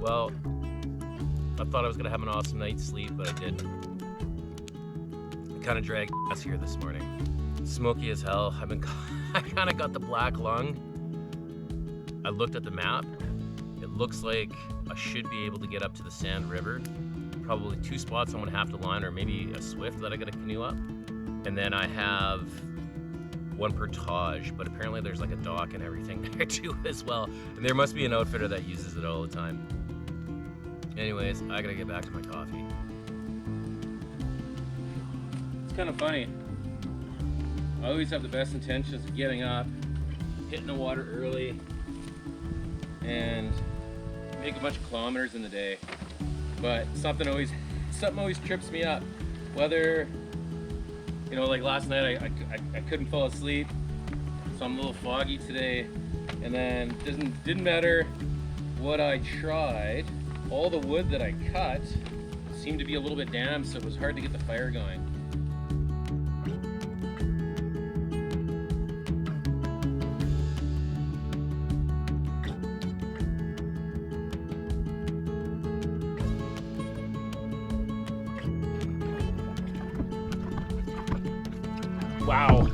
Well, I thought I was gonna have an awesome night's sleep, but I didn't. I kind of dragged ass here this morning. Smoky as hell. I kind of got the black lung. I looked at the map. It looks like I should be able to get up to the Sand River. Probably 2 spots I'm gonna have to line, or maybe a swift that I gotta canoe up. And then I have 1 portage, but apparently there's like a dock and everything there too as well. And there must be an outfitter that uses it all the time. Anyways, I gotta get back to my coffee. It's kind of funny. I always have the best intentions of getting up, hitting the water early, and make a bunch of kilometers in the day. But something always trips me up. Whether, you know, like last night I couldn't fall asleep, so I'm a little foggy today. And then didn't matter what I tried. All the wood that I cut seemed to be a little bit damp, so it was hard to get the fire going. Wow.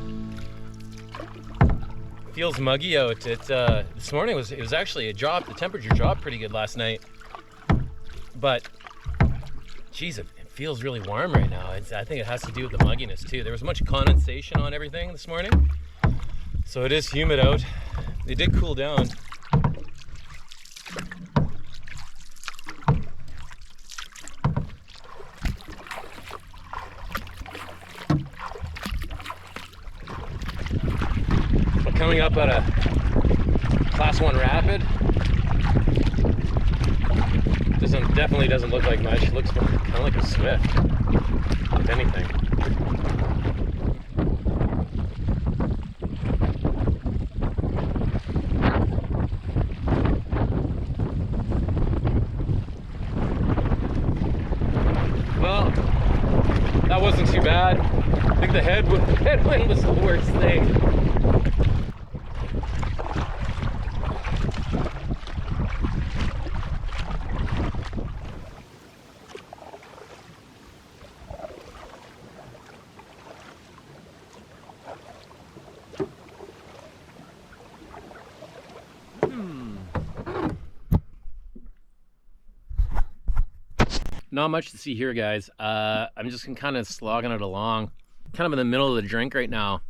Feels muggy out. This morning it was actually the temperature dropped pretty good last night. But geez, it feels really warm right now. I think it has to do with the mugginess too. There was much condensation on everything this morning, so it is humid out. It did cool down. We're coming up at a class 1 rapid. Definitely doesn't look like much. It looks kind of like a swift, if anything. Well, that wasn't too bad. I think the headwind was the worst thing. Not much to see here, guys. I'm just kind of slogging it along. Kind of in the middle of the drink right now.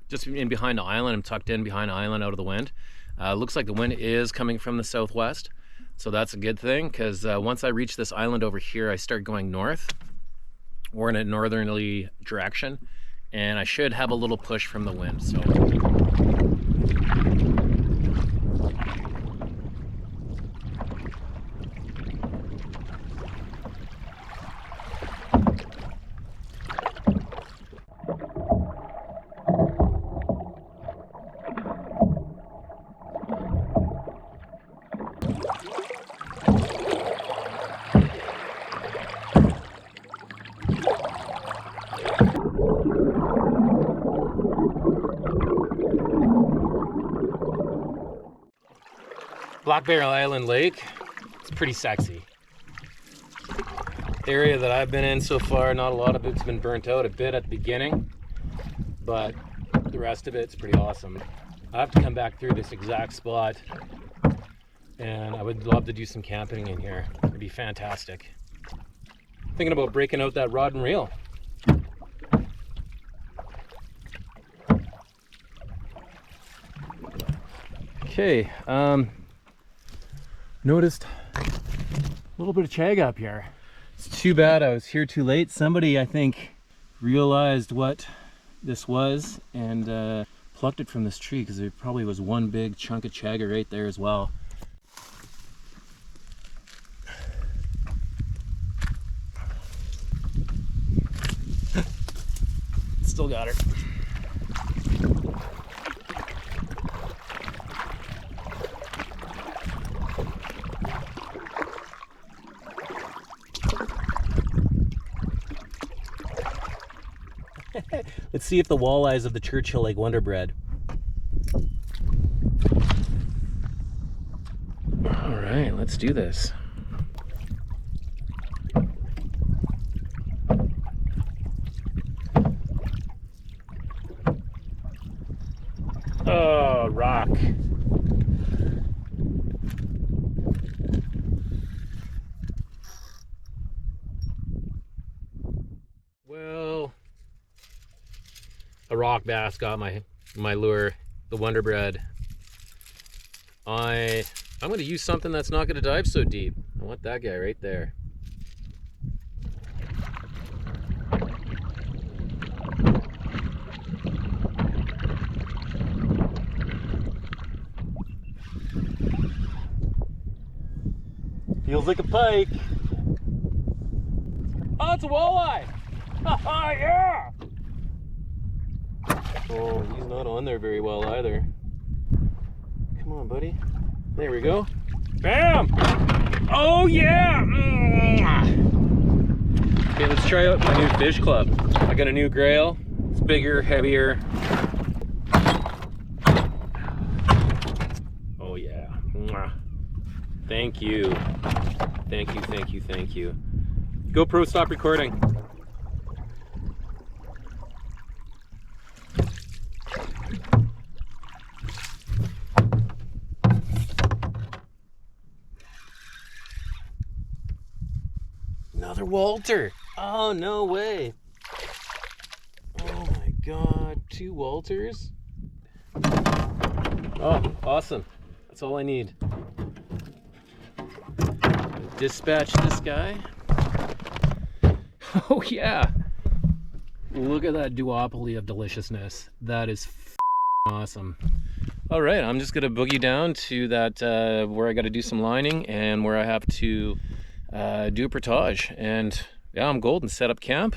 Just in behind the island. I'm tucked in behind the island out of the wind. Looks like the wind is coming from the southwest. So that's a good thing, because once I reach this island over here, I start going north. Or in a northerly direction. And I should have a little push from the wind. So. Black Barrel Island Lake, it's pretty sexy. The area that I've been in so far, not a lot of it's been burnt out, a bit at the beginning, but the rest of it's pretty awesome. I have to come back through this exact spot, and I would love to do some camping in here. It'd be fantastic. Thinking about breaking out that rod and reel. Okay, noticed a little bit of chag up here. It's too bad I was here too late. Somebody, I think, realized what this was and plucked it from this tree, because there probably was one big chunk of chagger right there as well. Still got her. Let's see if the walleyes of the Churchill Lake Wonderbred. All right, let's do this. Well, a rock bass got my lure, the Wonder Bread. I'm going to use something that's not going to dive so deep. I want that guy right there. Feels like a pike. Oh, it's a walleye! Haha, yeah! Oh, he's not on there very well either. Come on, buddy. There we go. Bam! Oh, yeah! Okay, let's try out my new fish club. I got a new Grail. It's bigger, heavier. Oh, yeah. Thank you. Thank you, thank you, thank you. GoPro, stop recording. Another Walter. Oh, no way. Oh my God, 2 Walters. Oh, awesome. That's all I need. Dispatch this guy. Oh yeah. Look at that duopoly of deliciousness. That is awesome. All right, I'm just gonna boogie down to that where I got to do some lining and where I have to do a portage. And yeah, I'm golden. Set up camp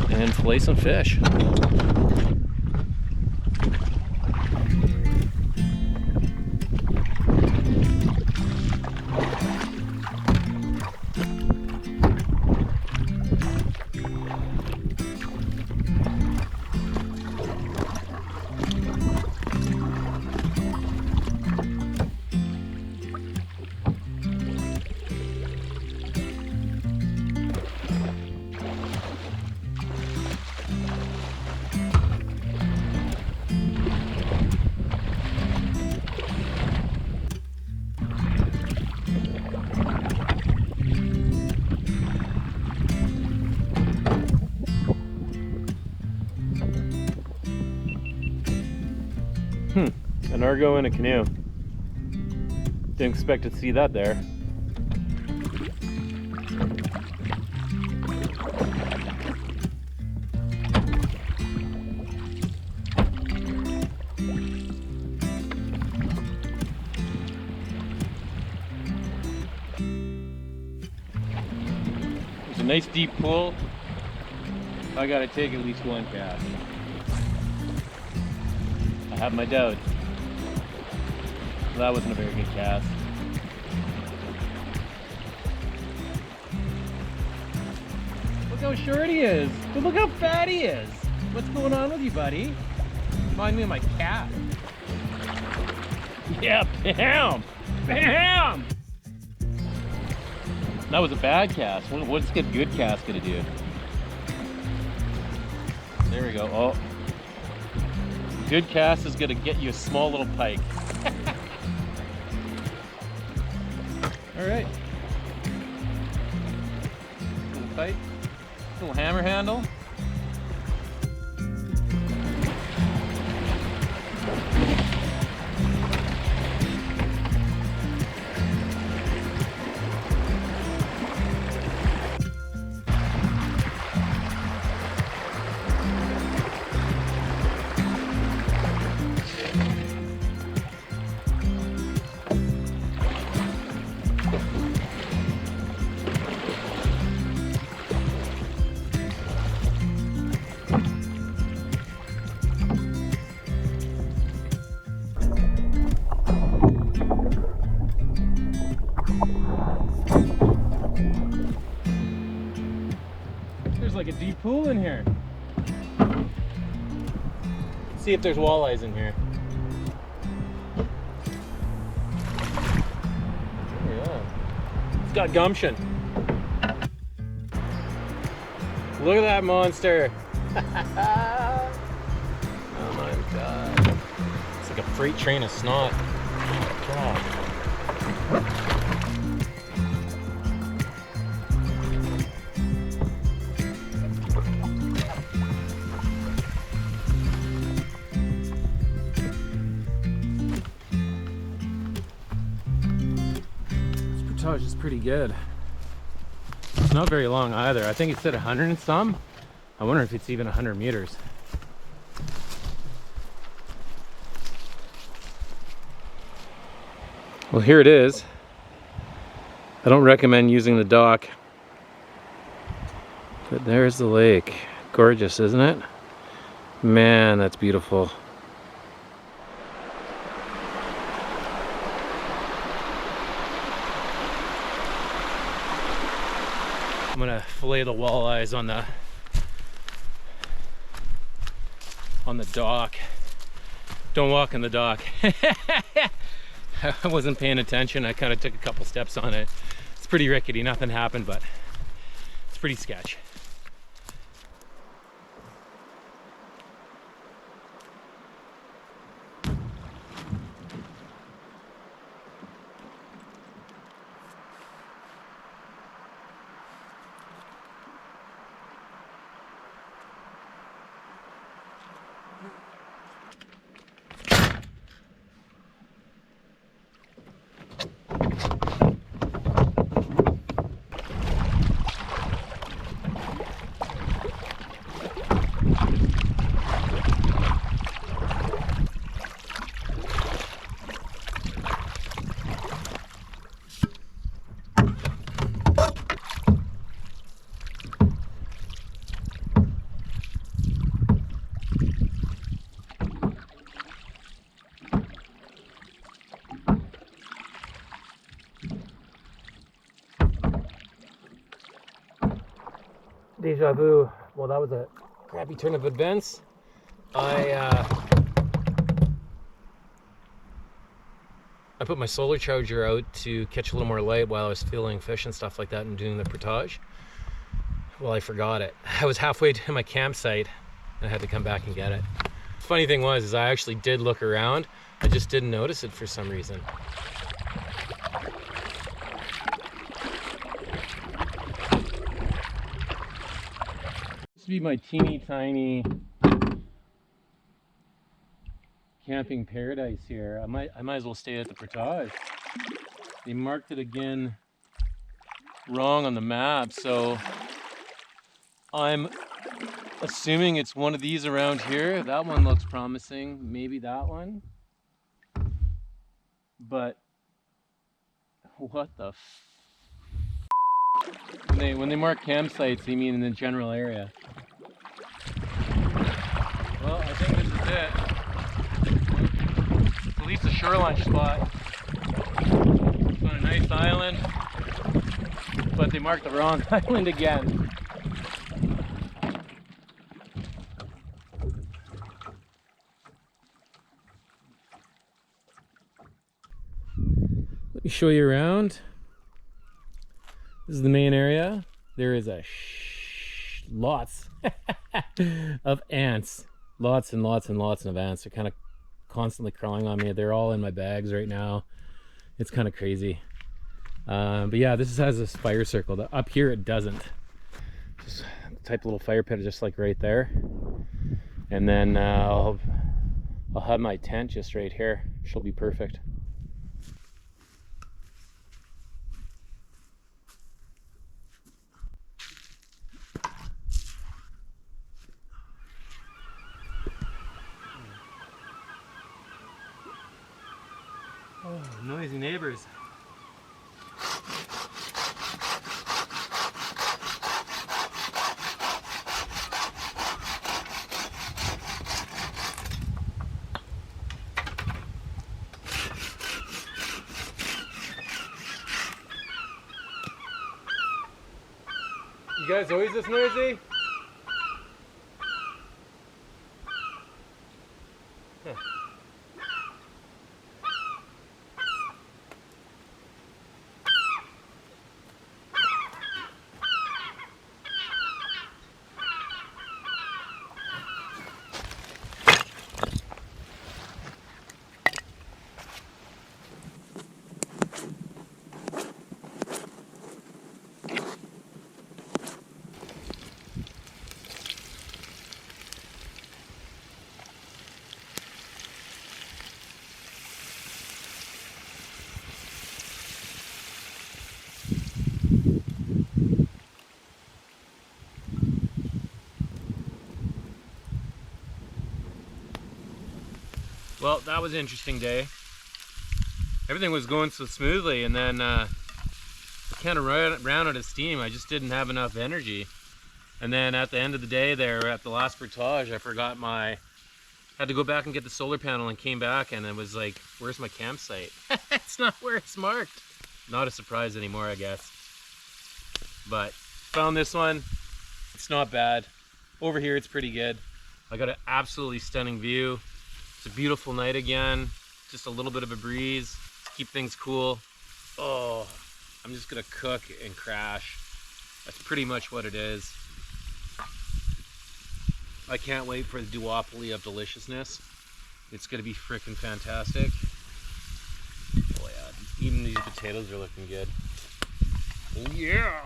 and fillet some fish. An Argo in a canoe. Didn't expect to see that there. It's a nice deep pool. I gotta take at least 1 cast. I have my doubts. That wasn't a very good cast. Look how short he is. But look how fat he is. What's going on with you, buddy? Remind me of my cat. Yeah, bam! Bam! That was a bad cast. What's a good cast gonna do? There we go. Oh. Good cast is gonna get you a small little pike. All right. Little pike, little hammer handle. Like a deep pool in here. Let's see if there's walleyes in here. Yeah. It's got gumption. Look at that monster. Oh my God. It's like a freight train of snot. Oh, God. This portage is pretty good. It's not very long either. I think it said 100 and some. I wonder if it's even 100 meters. Well, here it is. I don't recommend using the dock, but there's the lake. Gorgeous, isn't it? Man, that's beautiful. I'm gonna fillet the walleyes on the dock. Don't walk on the dock. I wasn't paying attention. I kind of took a couple steps on it. It's pretty rickety. Nothing happened, but it's pretty sketch. Deja vu. Well, that was a crappy turn of events. I put my solar charger out to catch a little more light while I was filling fish and stuff like that and doing the portage. Well, I forgot it. I was halfway to my campsite and I had to come back and get it. Funny thing was, is I actually did look around. I just didn't notice it for some reason. This would be my teeny tiny camping paradise here. I might as well stay at the portage. They marked it again wrong on the map, so I'm assuming it's one of these around here. That one looks promising. Maybe that one. But what the when they mark campsites, they mean in the general area. Well, I think this is it. It's at least a shoreline spot. It's on a nice island, but they marked the wrong island again. Let me show you around. This is the main area. There is lots of ants. Lots and lots and lots of ants. They're kind of constantly crawling on me. They're all in my bags right now. It's kind of crazy. But yeah, this has this fire circle. Up here it doesn't. Just type little fire pit just like right there. And then I'll have my tent just right here. She'll be perfect. Oh, noisy neighbors. You guys always this noisy? Huh. Well, that was an interesting day. Everything was going so smoothly, and then I kind of ran out of steam. I just didn't have enough energy. And then at the end of the day there, at the last portage, I forgot had to go back and get the solar panel, and came back and it was like, where's my campsite? It's not where it's marked. Not a surprise anymore, I guess. But found this one. It's not bad. Over here, it's pretty good. I got an absolutely stunning view. It's a beautiful night again. Just a little bit of a breeze to keep things cool. Oh, I'm just gonna cook and crash. That's pretty much what it is. I can't wait for the duopoly of deliciousness. It's gonna be freaking fantastic. Oh yeah, even these potatoes are looking good. Oh yeah!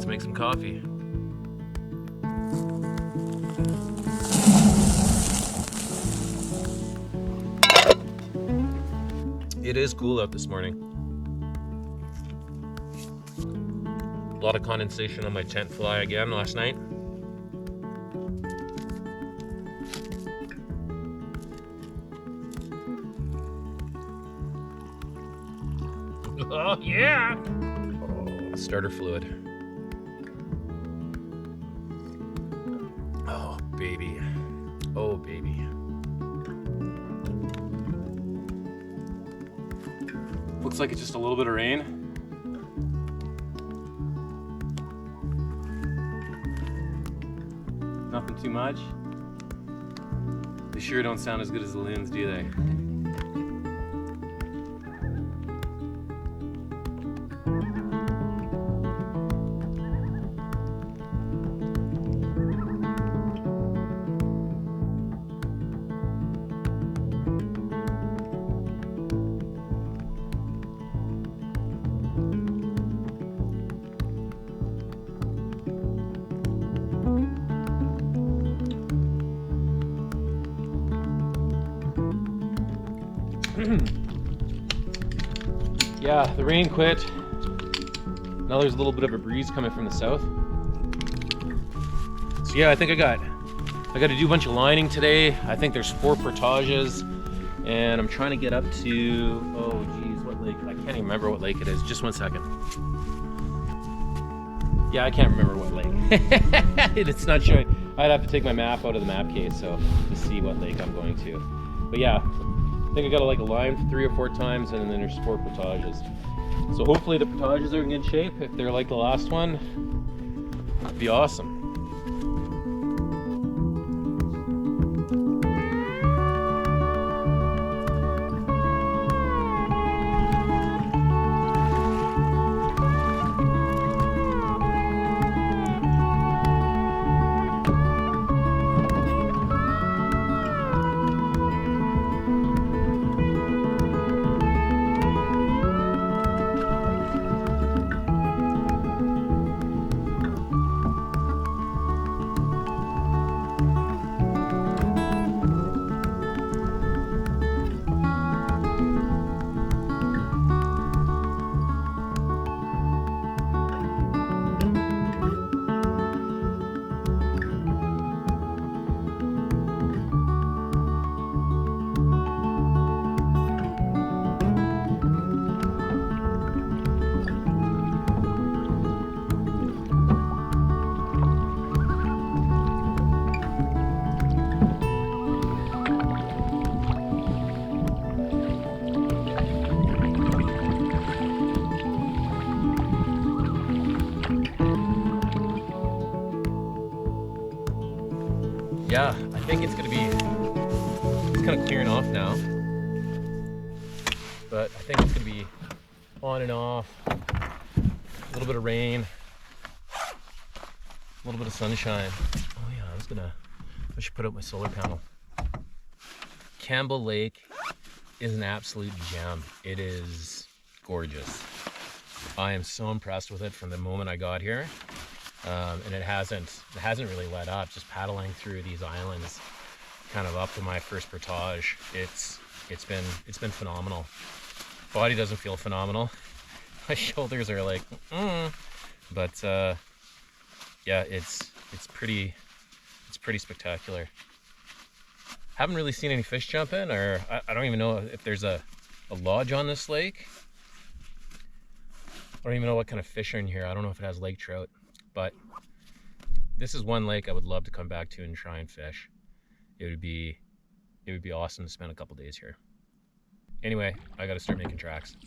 Make some coffee. It is cool out this morning. A lot of condensation on my tent fly again last night. Oh yeah! Oh, starter fluid. Oh, baby. Oh, baby. Looks like it's just a little bit of rain. Nothing too much. They sure don't sound as good as the loons, do they? Yeah, the rain quit. Now there's a little bit of a breeze coming from the south. So yeah, I think I got to do a bunch of lining today. I think there's 4 portages, and I'm trying to get up to, oh geez, what lake? I can't even remember what lake it is. Just one second. Yeah, I can't remember what lake. It's not showing. I'd have to take my map out of the map case to see what lake I'm going to. But yeah, I think I got to line 3 or 4 times, and then there's 4 portages. So hopefully the portages are in good shape. If they're like the last one, it'd be awesome. Yeah, I think it's kind of clearing off now. but I think it's gonna be on and off. A little bit of rain, a little bit of sunshine. Oh yeah, I should put up my solar panel. Campbell Lake is an absolute gem. It is gorgeous. I am so impressed with it from the moment I got here. And it hasn't really let up. Just paddling through these islands, kind of up to my first portage. It's been phenomenal. Body doesn't feel phenomenal. My shoulders are like, but yeah, it's pretty spectacular. Haven't really seen any fish jump in, or I don't even know if there's a lodge on this lake. I don't even know what kind of fish are in here. I don't know if it has lake trout, but this is one lake I would love to come back to and try and fish. It would be awesome to spend a couple days here. Anyway, I gotta start making tracks.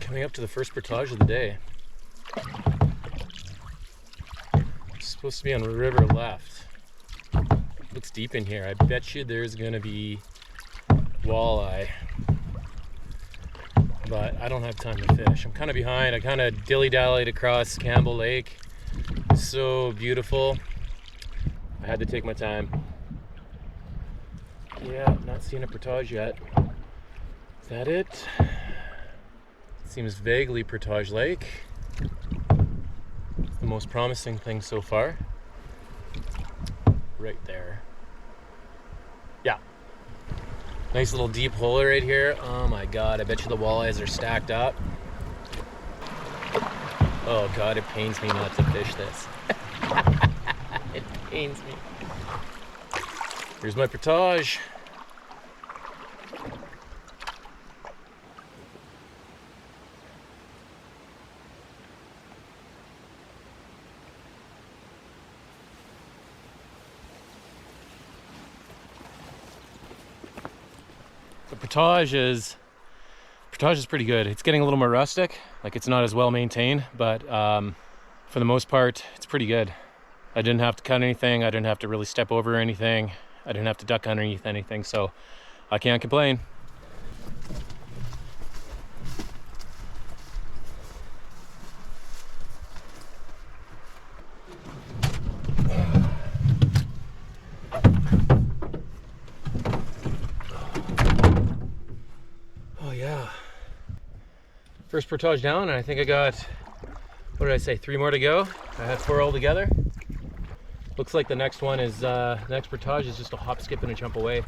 Coming up to the first portage of the day. It's supposed to be on the river left. Looks deep in here. I bet you there's gonna be walleye, but I don't have time to fish. I'm kind of behind. I kind of dilly-dallied across Campbell Lake. So beautiful. I had to take my time. Yeah, not seeing a portage yet. Is that it? Seems vaguely portage lake. The most promising thing so far. Right there. Yeah. Nice little deep hole right here. Oh my God, I bet you the walleyes are stacked up. Oh God, it pains me not to fish this. It pains me. Here's my portage. The portage is pretty good. It's getting a little more rustic, like it's not as well maintained, but for the most part, it's pretty good. I didn't have to cut anything. I didn't have to really step over anything. I didn't have to duck underneath anything, so I can't complain. First portage down, and I think I got, what did I say, 3 more to go? I had 4 all together. Looks like the next one is, the next portage is just a hop, skip, and a jump away.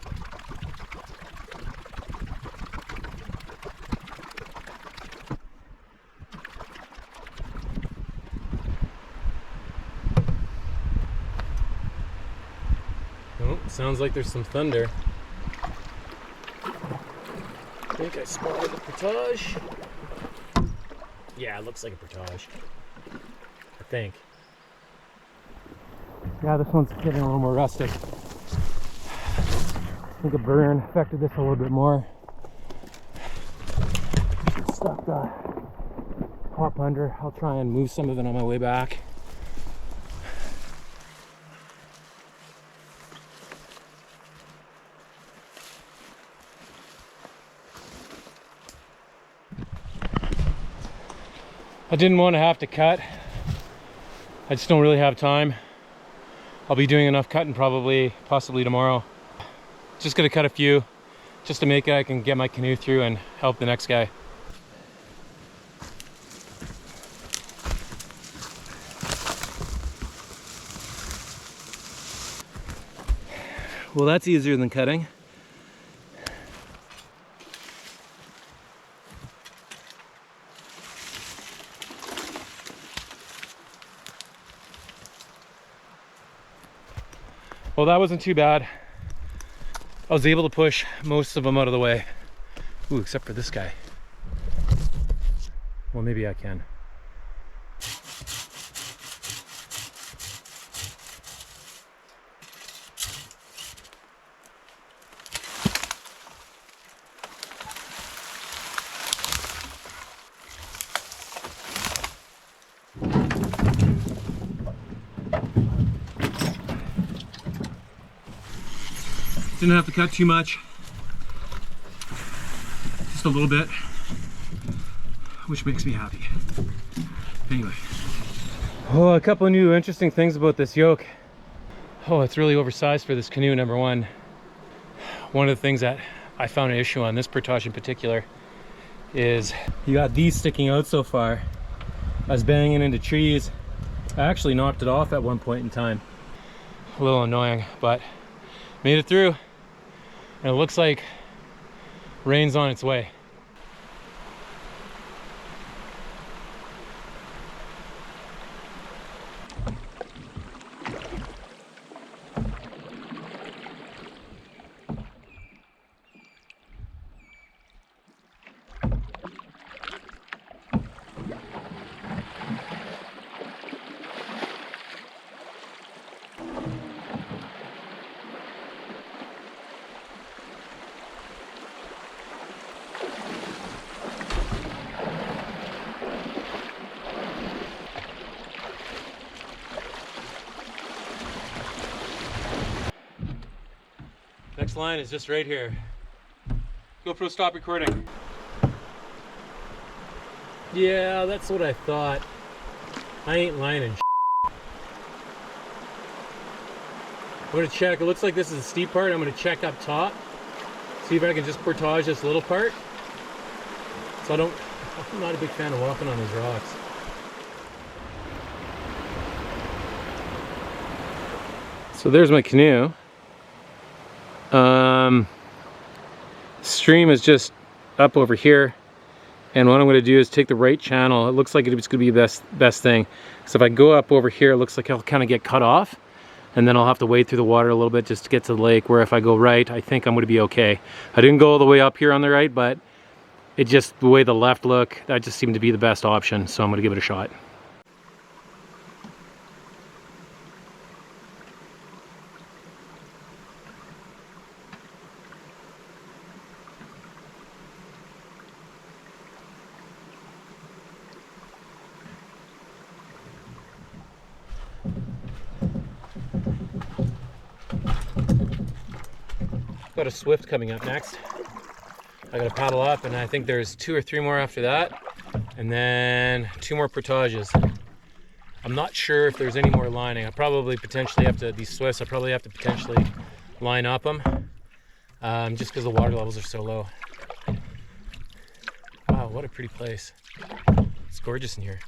Oh, sounds like there's some thunder. I think I spotted the portage. Yeah, it looks like a portage, I think. Yeah, this one's getting a little more rustic. I think a burn affected this a little bit more. Stuck the hop under. I'll try and move some of it on my way back. I didn't want to have to cut. I just don't really have time. I'll be doing enough cutting possibly tomorrow. Just gonna cut a few just to make it I can get my canoe through and help the next guy. Well, that's easier than cutting. Well, that wasn't too bad. I was able to push most of them out of the way. Ooh, except for this guy. Well, maybe I can. Didn't have to cut too much, just a little bit, which makes me happy. Anyway, oh, a couple of new interesting things about this yoke. Oh, it's really oversized for this canoe, number one. One of the things that I found an issue on this portage in particular is you got these sticking out so far. I was banging into trees. I actually knocked it off at one point in time. A little annoying, but made it through. And it looks like rain's on its way. Next line is just right here. GoPro, stop recording. Yeah, that's what I thought. I ain't lying in I'm gonna check. It looks like this is a steep part. I'm gonna check up top. See if I can just portage this little part. So I'm not a big fan of walking on these rocks. So there's my canoe. Stream is just up over here, and what I'm going to do is take the right channel. It looks like it's going to be the best thing. So if I go up over here, it looks like I'll kind of get cut off, and then I'll have to wade through the water a little bit just to get to the lake, where if I go right, I think I'm going to be okay. I didn't go all the way up here on the right, but it just, the way the left look, that just seemed to be the best option, so I'm going to give it a shot. Got a swift coming up next. I gotta paddle up, and I think there's 2 or 3 more after that, and then 2 more portages. I'm not sure if there's any more lining. I probably potentially have to, these swifts, I probably have to potentially line up them, just because the water levels are so low. Wow, what a pretty place. It's gorgeous in here.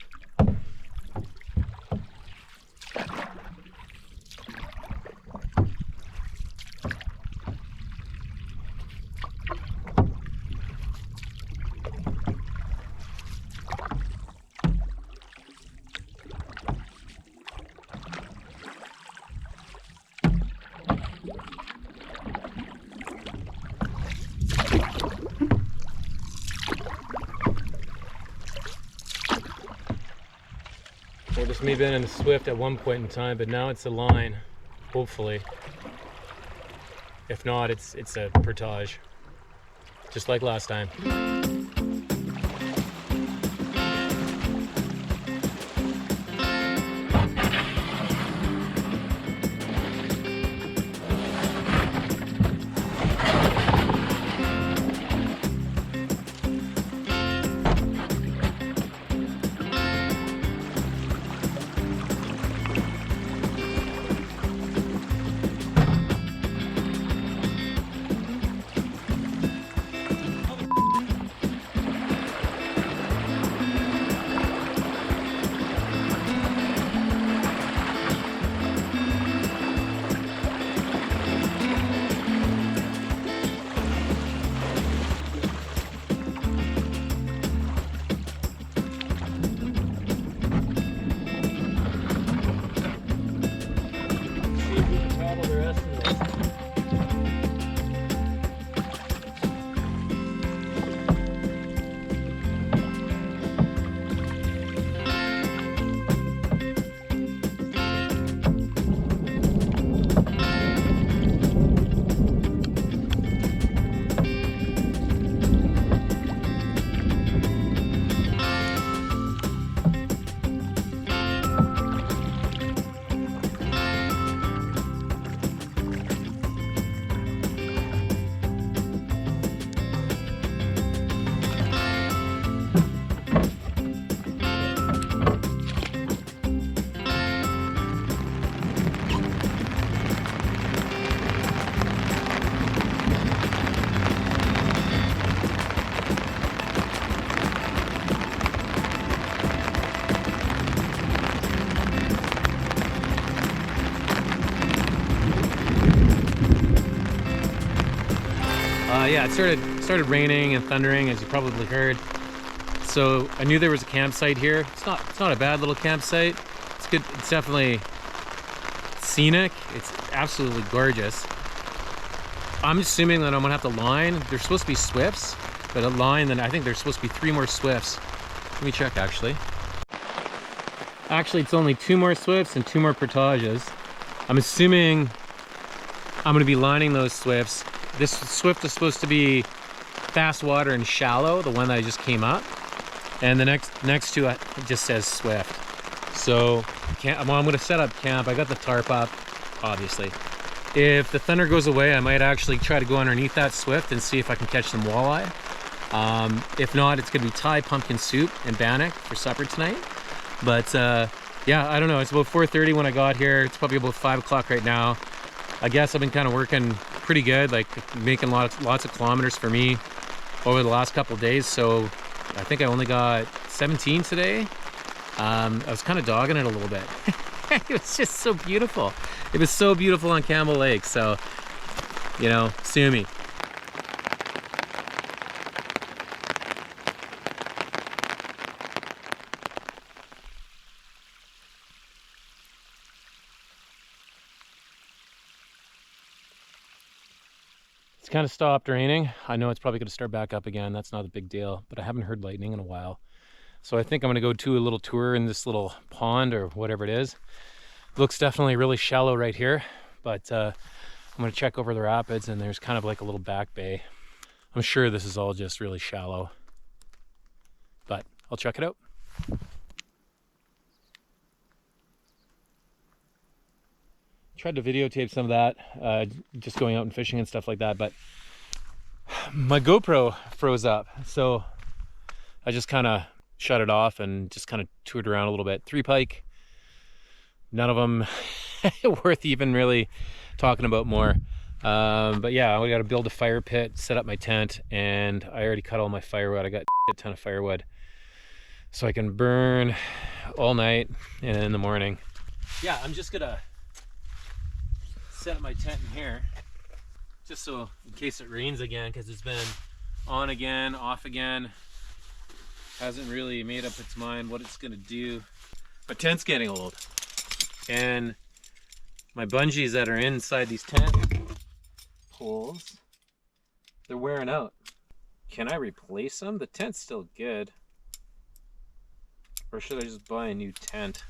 Well, just me being in the swift at one point in time, but now it's a line, hopefully. If not, it's a portage, just like last time. Yeah, it started raining and thundering, as you probably heard. So I knew there was a campsite here. It's not a bad little campsite. It's good. It's definitely scenic. It's absolutely gorgeous. I'm assuming that I'm gonna have to line. There's supposed to be swifts, but a line. Then I think there's supposed to be 3 more swifts. Let me check actually. Actually, it's only 2 more swifts and 2 more portages. I'm assuming I'm gonna be lining those swifts. This swift is supposed to be fast water and shallow, the one that I just came up. And the next two, it just says swift. So I'm gonna set up camp. I got the tarp up, obviously. If the thunder goes away, I might actually try to go underneath that swift and see if I can catch some walleye. If not, it's gonna be Thai pumpkin soup and bannock for supper tonight. But yeah, I don't know. It's about 4:30 when I got here. It's probably about 5 o'clock right now. I guess I've been kind of working pretty good, like making lots of kilometers for me over the last couple of days. So I think I only got 17 today. I was kind of dogging it a little bit. It was just so beautiful. It was so beautiful on Campbell Lake. So, you know, sue me. It's kind of stopped raining. I know it's probably going to start back up again. That's not a big deal, but I haven't heard lightning in a while. So I think I'm going to go do a little tour in this little pond or whatever it is. Looks definitely really shallow right here, but I'm going to check over the rapids, and there's kind of like a little back bay. I'm sure this is all just really shallow, but I'll check it out. Tried to videotape some of that, just going out and fishing and stuff like that, but my GoPro froze up, so I just kind of shut it off and just kind of toured around a little bit. 3 pike, none of them worth even really talking about more. But yeah, we got to build a fire pit, set up my tent, and I already cut all my firewood. I got a ton of firewood, so I can burn all night and in the morning. Yeah, I'm just gonna set up my tent in here, just so in case it rains again, because it's been on again, off again. Hasn't really made up its mind what it's gonna do. My tent's getting old, and my bungees that are inside these tent poles, they're wearing out. Can I replace them? The tent's still good, or should I just buy a new tent?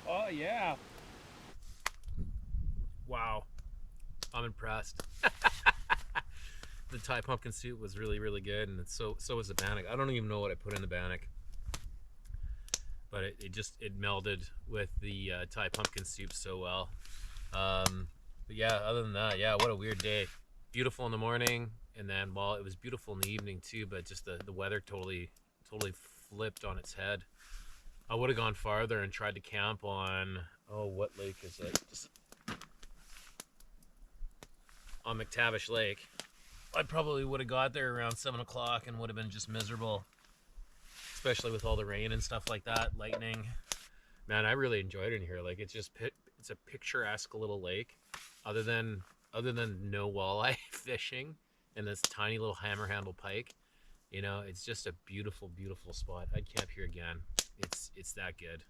Oh yeah. Wow. I'm impressed. The Thai pumpkin soup was really, really good, and so was the bannock. I don't even know what I put in the bannock. but it melded with the Thai pumpkin soup so well. But yeah, other than that, yeah, what a weird day. Beautiful in the morning, and then, well, it was beautiful in the evening too, but just the weather totally flipped on its head. I would have gone farther and tried to camp on, oh, what lake is it? Just on McTavish Lake. I probably would have got there around 7 o'clock and would have been just miserable, especially with all the rain and stuff like that, lightning. Man, I really enjoyed it in here. Like, it's a picturesque little lake, other than no walleye fishing and this tiny little hammer handle pike. You know, it's just a beautiful spot. I'd camp here again. It's that good.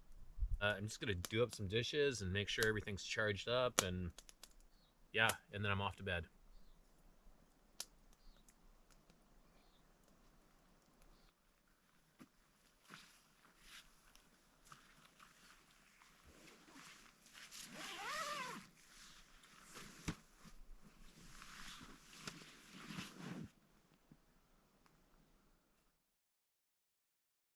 I'm just gonna do up some dishes and make sure everything's charged up, and yeah, and then I'm off to bed.